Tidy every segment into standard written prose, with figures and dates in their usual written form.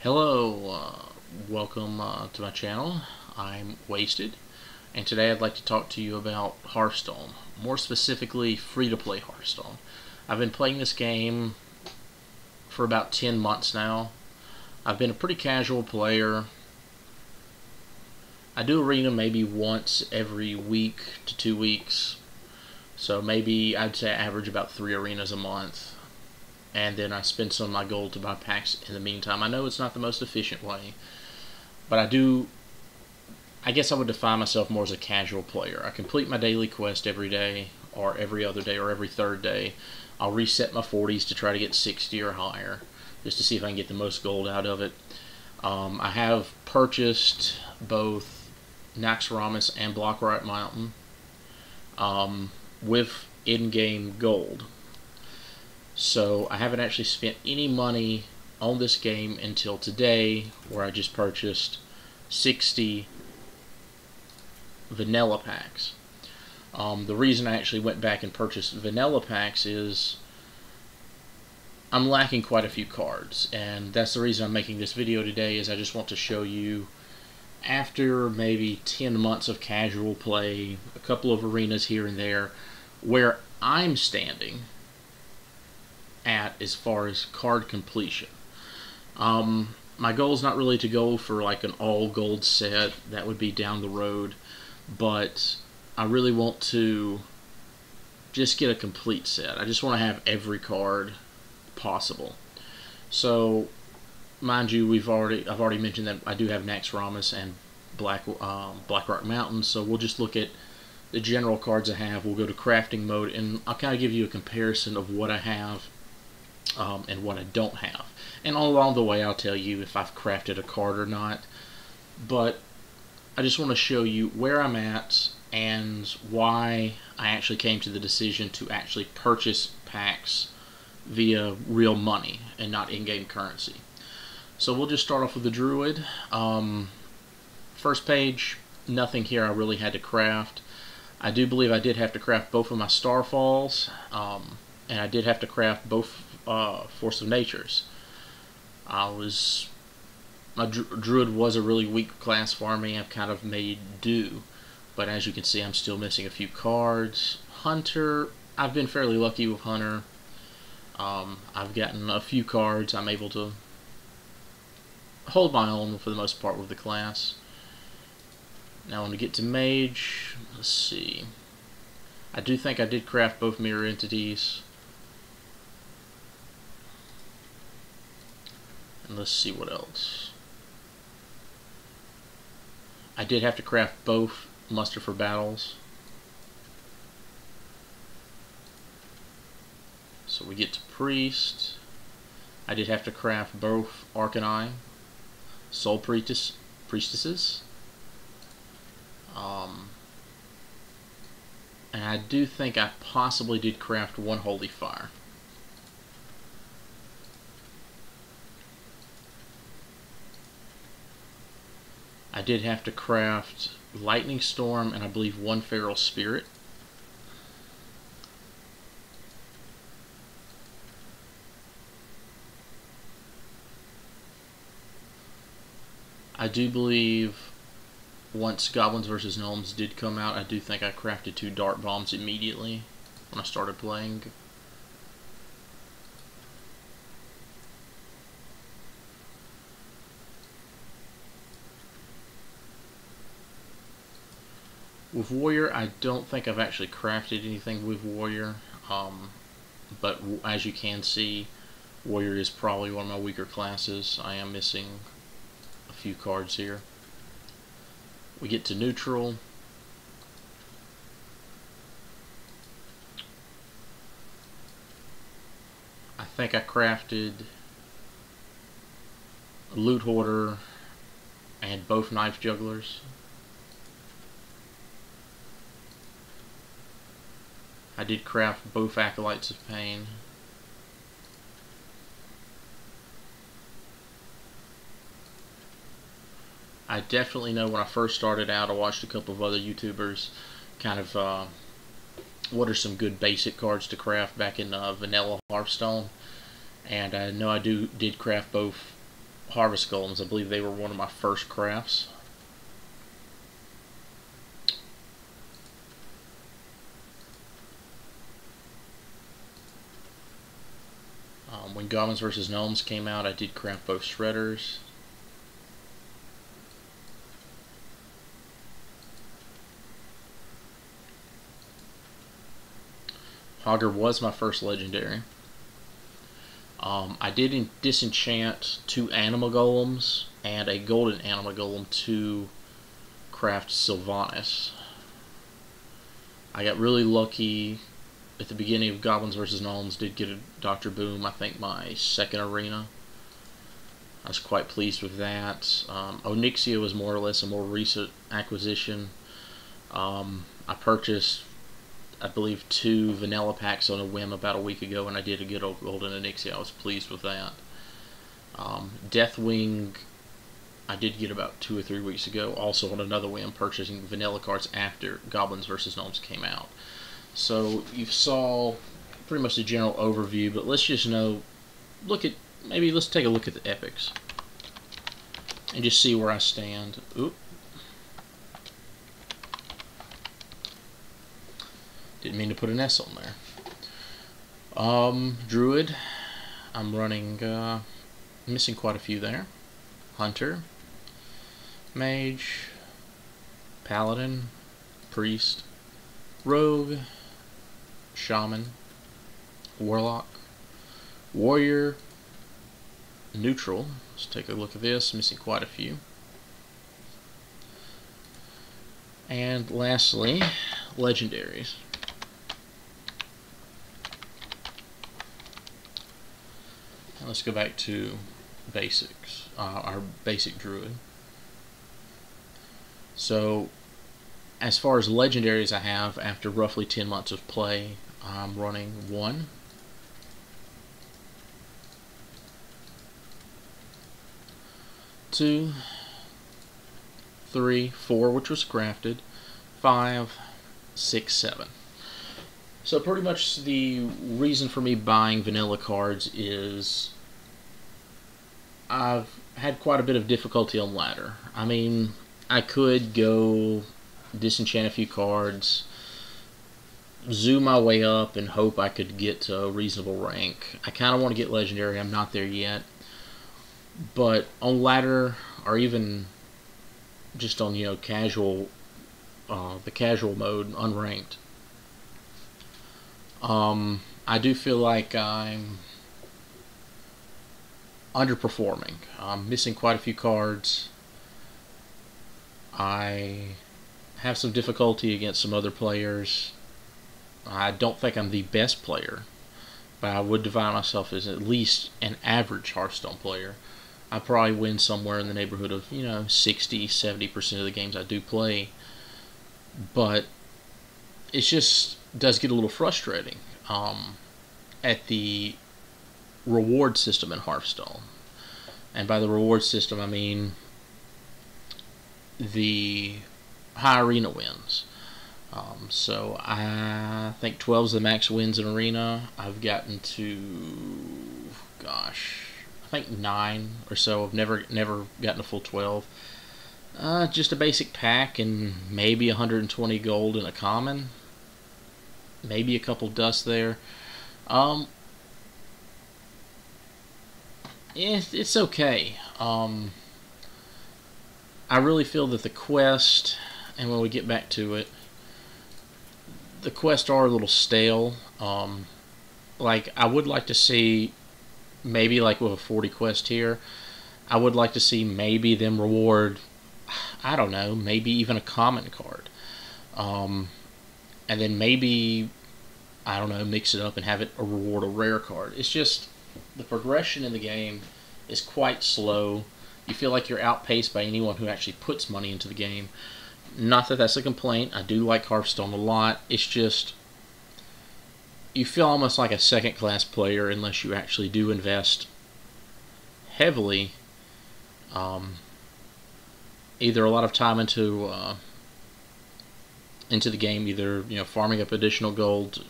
Hello, welcome to my channel. I'm Wasted, and today I'd like to talk to you about Hearthstone, more specifically free-to-play Hearthstone. I've been playing this game for about 10 months now. I've been a pretty casual player. I do arena maybe once every week to 2 weeks, so maybe I'd say I average about 3 arenas a month. And then I spend some of my gold to buy packs in the meantime. I know it's not the most efficient way, but I guess I would define myself more as a casual player. I complete my daily quest every day, or every other day, or every third day. I'll reset my 40s to try to get 60 or higher, just to see if I can get the most gold out of it. I have purchased both Naxxramas and Blackrock Mountain with in-game gold. So I haven't actually spent any money on this game until today, where I just purchased 60 vanilla packs. The reason I actually went back and purchased vanilla packs is I'm lacking quite a few cards, and that's the reason I'm making this video today. Is I just want to show you, after maybe 10 months of casual play, a couple of arenas here and there, where I'm standing at as far as card completion. My goal is not really to go for like an all gold set. That would be down the road, but I really want to just get a complete set. I just want to have every card possible. So mind you, I've already mentioned that I do have Naxxramas and Blackrock Mountain, so we'll just look at the general cards I have. We'll go to crafting mode, and I'll kind of give you a comparison of what I have and what I don't have. And all along the way I'll tell you if I've crafted a card or not. But I just want to show you where I'm at and why I actually came to the decision to actually purchase packs via real money and not in-game currency. So we'll just start off with the Druid. First page, nothing here I really had to craft. I do believe I did have to craft both of my Starfalls, and I did have to craft both Force of Natures. My Druid was a really weak class for me. I've kind of made do, but as you can see, I'm still missing a few cards. Hunter, I've been fairly lucky with Hunter. I've gotten a few cards. I'm able to hold my own for the most part with the class. Now when we get to Mage, let's see. I do think I did craft both Mirror Entities. And let's see what else. I did have to craft both Muster for Battles. So we get to Priest. I did have to craft both Arcanine, Soul Priestesses. And I do think I possibly did craft one Holy Fire. I did have to craft Lightning Storm and I believe one Feral Spirit. I do believe once Goblins vs. Gnomes did come out, I do think I crafted 2 Dart Bombs immediately when I started playing. With Warrior, I don't think I've actually crafted anything with Warrior, but as you can see, Warrior is probably one of my weaker classes. I am missing a few cards here. We get to neutral. I think I crafted a Loot Hoarder and both Knife Jugglers. I did craft both Acolytes of Pain. I definitely know when I first started out, I watched a couple of other YouTubers kind of what are some good basic cards to craft back in vanilla Hearthstone, and I know I did craft both harvest golems. I believe they were one of my first crafts. When Goblins vs. Gnomes came out, I did craft both shredders. Hogger was my first legendary. I did disenchant 2 animal golems and a golden animal golem to craft Sylvanas. I got really lucky at the beginning of Goblins vs. Gnomes, did get a Dr. Boom, I think my second arena. I was quite pleased with that. Onyxia was more or less a more recent acquisition. I purchased, I believe, 2 vanilla packs on a whim about a week ago, and I did a good old golden Onyxia. I was pleased with that. Deathwing, I did get about 2 or 3 weeks ago, also on another whim, purchasing vanilla cards after Goblins vs. Gnomes came out. So you saw pretty much the general overview, but let's just let's take a look at the epics and just see where I stand. Oop. Didn't mean to put an S on there. Druid, I'm running, missing quite a few there. Hunter, Mage, Paladin, Priest, Rogue, Shaman, Warlock, Warrior, Neutral. Let's take a look at this. Missing quite a few. And lastly, Legendaries. Now let's go back to basics. Our basic Druid. So, as far as legendaries I have, after roughly 10 months of play, I'm running 1, 2, 3, 4, which was crafted, 5, 6, 7. So pretty much the reason for me buying vanilla cards is I've had quite a bit of difficulty on ladder. I mean, I could go disenchant a few cards, zoom my way up, and hope I could get to a reasonable rank. I kind of want to get legendary. I'm not there yet. But on ladder, or even just on, casual, the casual mode, unranked, I do feel like I'm underperforming. I'm missing quite a few cards. I have some difficulty against some other players. I don't think I'm the best player, but I would define myself as at least an average Hearthstone player. I probably win somewhere in the neighborhood of, 60-70% of the games I do play, but it just does get a little frustrating at the reward system in Hearthstone. And by the reward system, I mean the high arena wins. So I think 12 is the max wins in arena. I've gotten to, gosh, I think 9 or so. I've never gotten a full 12. Just a basic pack and maybe 120 gold in a common. Maybe a couple dust there. It's okay. I really feel that the quest, and when we get back to it, the quests are a little stale. Like, I would like to see, maybe like with a 40 quest here, I would like to see maybe them reward, I don't know, maybe even a common card. And then maybe, I don't know, mix it up and have it reward a rare card. It's just, the progression in the game is quite slow. You feel like you're outpaced by anyone who actually puts money into the game. Not that that's a complaint. I do like Hearthstone a lot. It's just, you feel almost like a second-class player unless you actually do invest heavily, either a lot of time into the game, either farming up additional gold,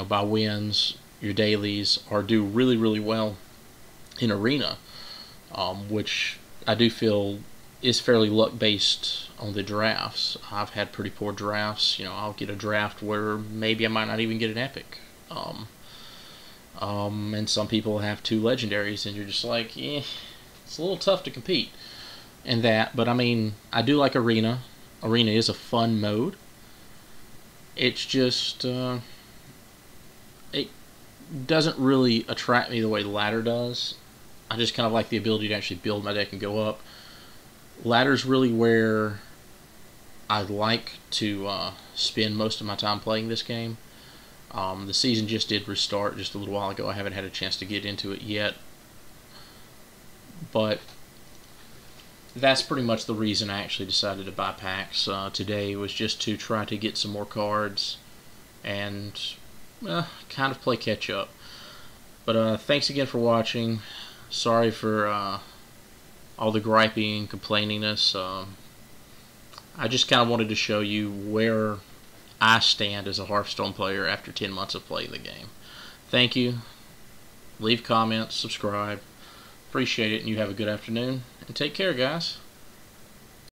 by wins, your dailies, or do really, really well in Arena, which I do feel is fairly luck based on the drafts. I've had pretty poor drafts. I'll get a draft where maybe I might not even get an epic. And some people have 2 legendaries, and you're just like, it's a little tough to compete in that. But I mean, I do like Arena. Arena is a fun mode. It's just it doesn't really attract me the way ladder does. I just kind of like the ability to actually build my deck and go up. Ladder's really where I like to spend most of my time playing this game. The season just did restart just a little while ago. I haven't had a chance to get into it yet, but that's pretty much the reason I actually decided to buy packs today, was just to try to get some more cards and kind of play catch up. But thanks again for watching. Sorry for all the griping and complainingness. I just kind of wanted to show you where I stand as a Hearthstone player after 10 months of playing the game. Thank you. Leave comments, subscribe. Appreciate it, and you have a good afternoon. And take care, guys.